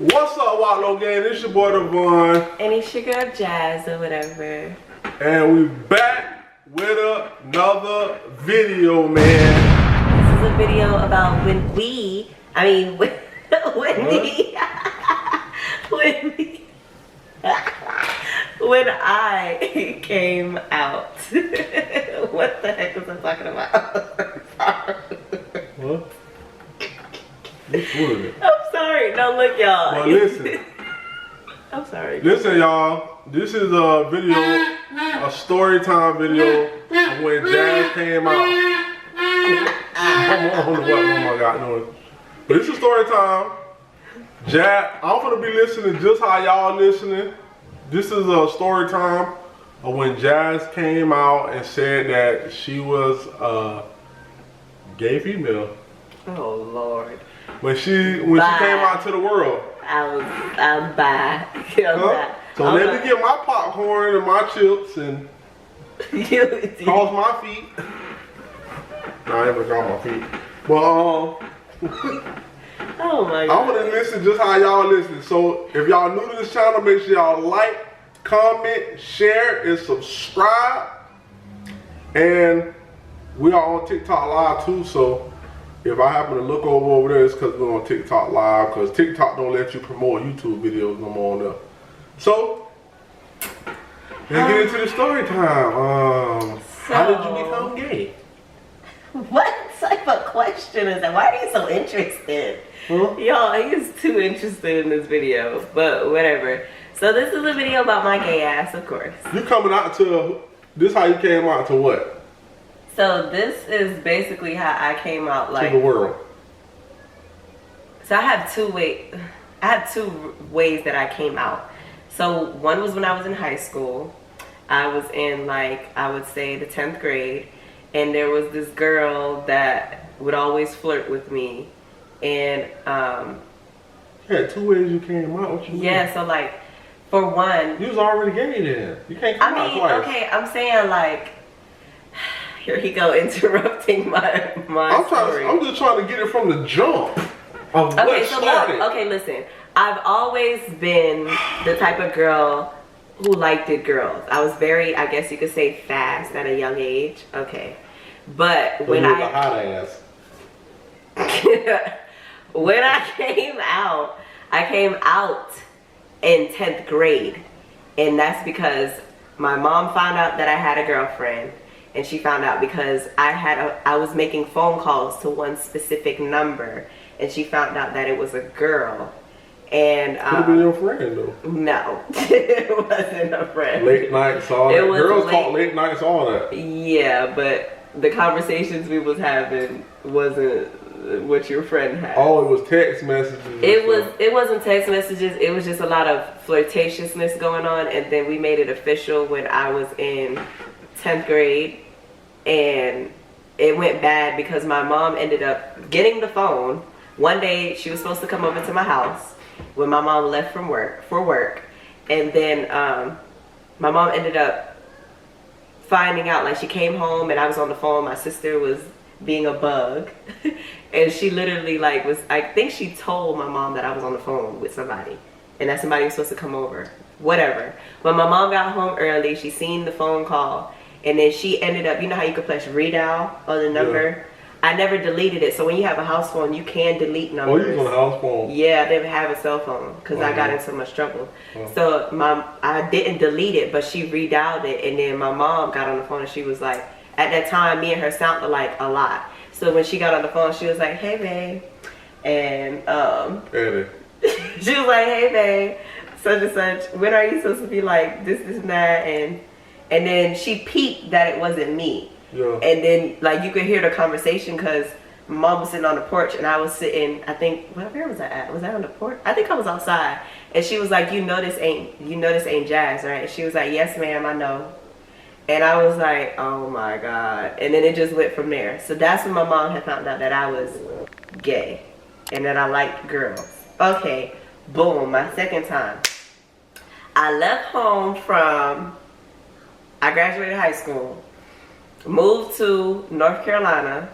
What's up, Wallow Gang? It's your boy Devon. And it's your girl Jazz or whatever. And we back with another video, man. This is a video about when I came out. What the heck was I talking about? What? Which one is it? I'm sorry. No, look, y'all. Well, listen. I'm sorry. Listen, y'all. This is a video, a story time video of when Jazz came out. I don't know what mama got doing. But it's a story time. Jazz, I'm gonna be listening just how y'all listening. This is a story time of when Jazz came out and said that she was a gay female. Oh Lord. When she came out to the world. I'm bi. Huh? So let me get my popcorn and my chips and cross my feet. No, I never cross my feet. But oh my God. I'm gonna listen just how y'all listen. So if y'all new to this channel, make sure y'all like, comment, share, and subscribe. And we are on TikTok live too, so if I happen to look over there, it's because we're on TikTok live, because TikTok don't let you promote YouTube videos no more on there. So let's get into the story time. How did you become gay? What type of question is that? Why are you so interested? Huh? Y'all, he is too interested in this video, but whatever. So this is a video about my gay ass, of course. You coming out to, this how you came out to what? So this is basically how I came out, like, to the world. So I have two ways that I came out. So one was when I was in high school. I was in, like, I would say the 10th grade, and there was this girl that would always flirt with me, and You had two ways you came out. What you mean? yeah. So like, for one, you was already gay then. You can't come out twice. Okay, I'm saying, like, here he go interrupting my story. I'm just trying to get it from the jump. Okay, so look, okay, listen. I've always been the type of girl who liked it girls. I was very, I guess you could say, fast at a young age. Okay. But so when you was a hot ass. when I came out in 10th grade. And that's because my mom found out that I had a girlfriend. And she found out because I was making phone calls to one specific number, and she found out that it was a girl. And could have been your friend though. No, it wasn't a friend. Late nights, all that. Girls talk late nights, all that. Yeah, but the conversations we was having wasn't what your friend had. Oh, it was text messages. It wasn't text messages. It was just a lot of flirtatiousness going on, and then we made it official when I was in 10th grade, and it went bad because my mom ended up getting the phone. One day she was supposed to come over to my house when my mom left for work, and then my mom ended up finding out, like, she came home and I was on the phone. My sister was being a bug and she literally, like, I think she told my mom that I was on the phone with somebody and that somebody was supposed to come over, whatever. When my mom got home early, she seen the phone call, and then she ended up, you know how you could press redial on the number? Yeah. I never deleted it. So when you have a house phone, you can delete numbers. Oh, you was on a house phone? Yeah, I didn't have a cell phone because I got in so much trouble. So I didn't delete it, but she redialed it, and then my mom got on the phone and she was like, at that time, me and her sounded like a lot. So when she got on the phone, she was like, "Hey, babe," and she was like, "Hey, babe, such and such. When are you supposed to be like this, and that?" And then she peeped that it wasn't me. Yeah. And then, like, you could hear the conversation because mom was sitting on the porch and I was sitting, I think, where was I at? Was I on the porch? I think I was outside. And she was like, you know this ain't Jazz, right? And she was like, "Yes, ma'am, I know." And I was like, oh my God. And then it just went from there. So that's when my mom had found out that I was gay and that I liked girls. Okay, boom, my second time. I left home I graduated high school, moved to North Carolina,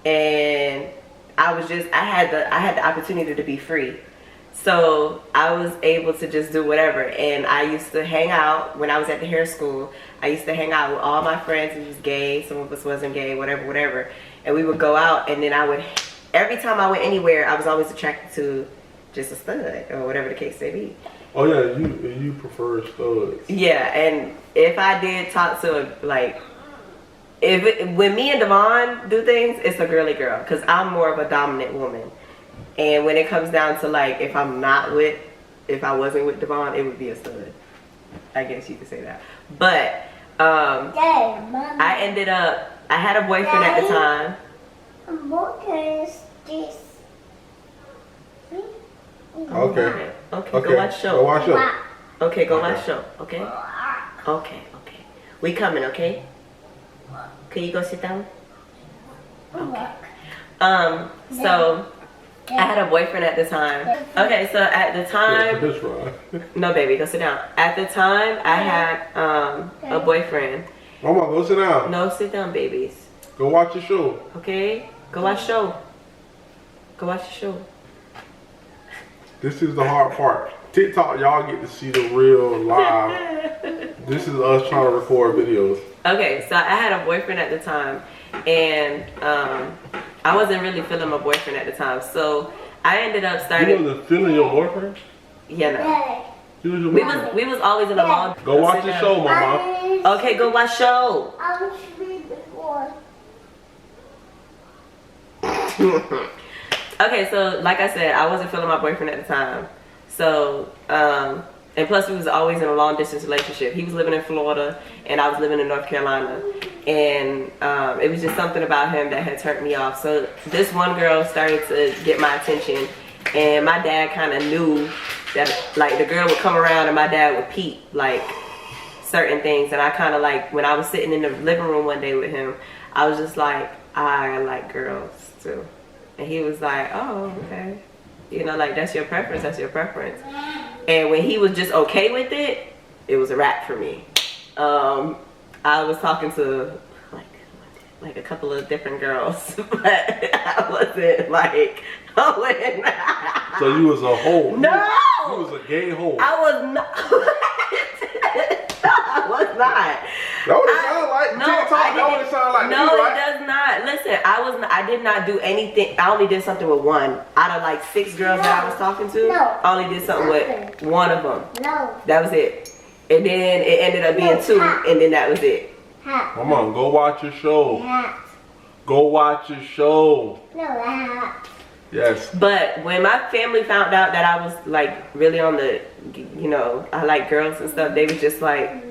and I had the opportunity to be free. So I was able to just do whatever. And I used to hang out when I was at the hair school. I used to hang out with all my friends who was gay. Some of us wasn't gay, whatever. And we would go out, and then every time I went anywhere, I was always attracted to just a stud or whatever the case may be. Oh yeah, you prefer studs. Yeah, and if I did talk to when me and Devon do things, it's a girly girl, because I'm more of a dominant woman. And when it comes down to like, if I wasn't with Devon, it would be a stud. I guess you could say that. But I had a boyfriend at the time. Okay. Okay, go watch show. Go watch show. Okay, go watch show. Okay. Okay. We coming, okay? Can you go sit down? Okay. So I had a boyfriend at the time. Okay, so at the time, no baby, go sit down. At the time, I had a boyfriend. Mama, go sit down. No, sit down, babies. Go watch the show. Okay, go watch show. Go watch the show. This is the hard part. TikTok, y'all get to see the real live. This is us trying to record videos. Okay, so I had a boyfriend at the time, and I wasn't really feeling my boyfriend at the time, so I ended up starting. You wasn't feeling your boyfriend? Yeah, no. He was your boyfriend. We was always in a long. Go watch the show, mama. Okay, go watch show. Okay, so like I said, I wasn't feeling my boyfriend at the time. So, and plus we was always in a long distance relationship. He was living in Florida and I was living in North Carolina. And it was just something about him that had turned me off. So this one girl started to get my attention, and my dad kind of knew that like the girl would come around and my dad would peep like certain things. And I kind of like, when I was sitting in the living room one day with him, I was just like, I like girls too. And he was like, oh, okay. You know, like, that's your preference, that's your preference. And when he was just okay with it, it was a wrap for me. I was talking to, like a couple of different girls, but I wasn't, like, hoeing. So you was a hoe? No! You was a gay hoe? I was not. No, I was not. That would it sound like? No, TikTok, that would it sound like? No, it does not. Listen, I did not do anything. I only did something with one. Out of like 6 girls that I was talking to, I only did something with one of them. No. That was it. And then it ended up being 2, and then that was it. Come on, go watch your show. Go watch your show. Yes. But when my family found out that I was like really on the, you know, I like girls and stuff, they was just like,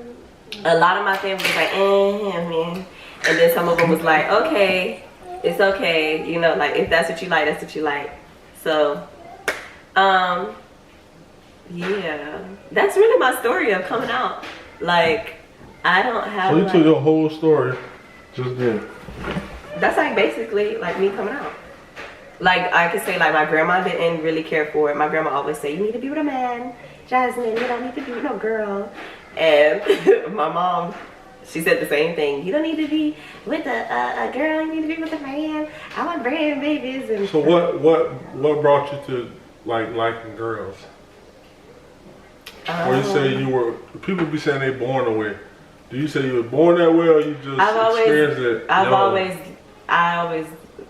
a lot of my family was like, man. And then some of them was like, okay, it's okay. You know, like if that's what you like, that's what you like. So, yeah, that's really my story of coming out. Like, I don't have. So you took your whole story just then. That's like basically like me coming out. Like I could say like my grandma didn't really care for it. My grandma always say, you need to be with a man. Jasmine, you don't need to be with no girl. And my mom, she said the same thing. You don't need to be with a girl, you need to be with a man. I want brand babies. And so what brought you to like liking girls? Or you say you were, people be saying they born away. Do you say you were born that way, or you just experienced it? I always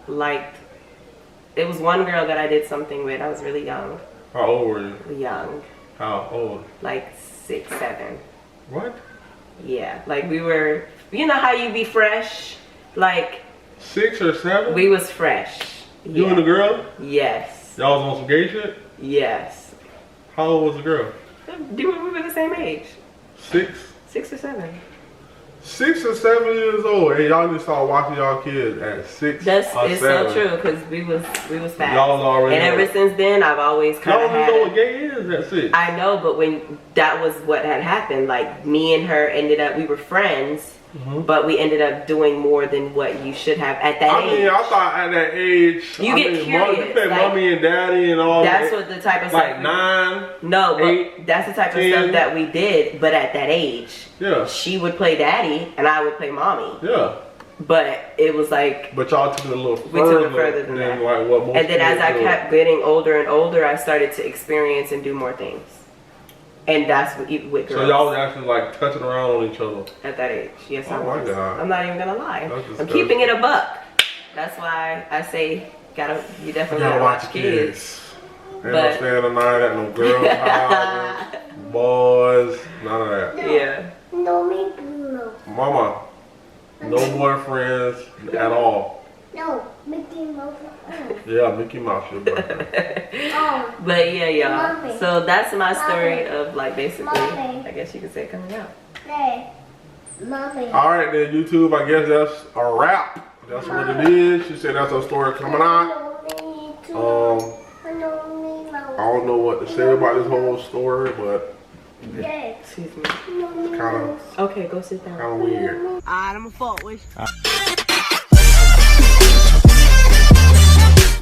liked. It was one girl that I did something with. I was really young. How old were you? Young. How old? Like 6, 7. What? Yeah, like we were. You know how you be fresh, like 6 or 7. We was fresh. You and the girl? Yes. Y'all was on some gay shit? Yes. How old was the girl? We were the same age. 6? 6 or 7. 6 or 7 years old, and y'all just start watching y'all kids at 6 That's or it's 7. so true, because we was fast. Y'all already and ever since then, I've always kind of had. Y'all don't know what gay is at 6. I know, but when that was what had happened, like me and her ended up, we were friends, but we ended up doing more than what you should have at that age. I mean, I thought at that age, you get curious. You play like, mommy and daddy and all that's that. That's what the type of like stuff. 9. No, 8, but that's the type 10. of stuff that we did. But at that age, yeah, she would play daddy and I would play mommy. Yeah. But it was like, But y'all took it a little further. we took it further than that. Like what most and then as I kids do. kept getting older and older, I started to experience and do more things. And that's with girls. So y'all was actually like touching around on each other at that age. Yes, I Oh my was. God. I'm not even gonna lie. That's I'm disgusting. keeping it a buck. That's why I say you definitely gotta watch kids. Ain't no staying the night at no girls' houses, boys, none of that. Yeah. No, Mickey Mouse. Mama, no boyfriends at all. No, Mickey Mouse. Yeah, Mickey Mouse, your boyfriend. Oh, But yeah, y'all. Mommy. So that's my story of like basically, Mommy. I guess you could say coming out. there. Mommy. All right, then YouTube. I guess that's a wrap. That's what it is. She said that's her story coming out. I don't know what to say about this whole story, but Excuse me. kind of Okay, go sit down. weird. Alright, I'm a fault.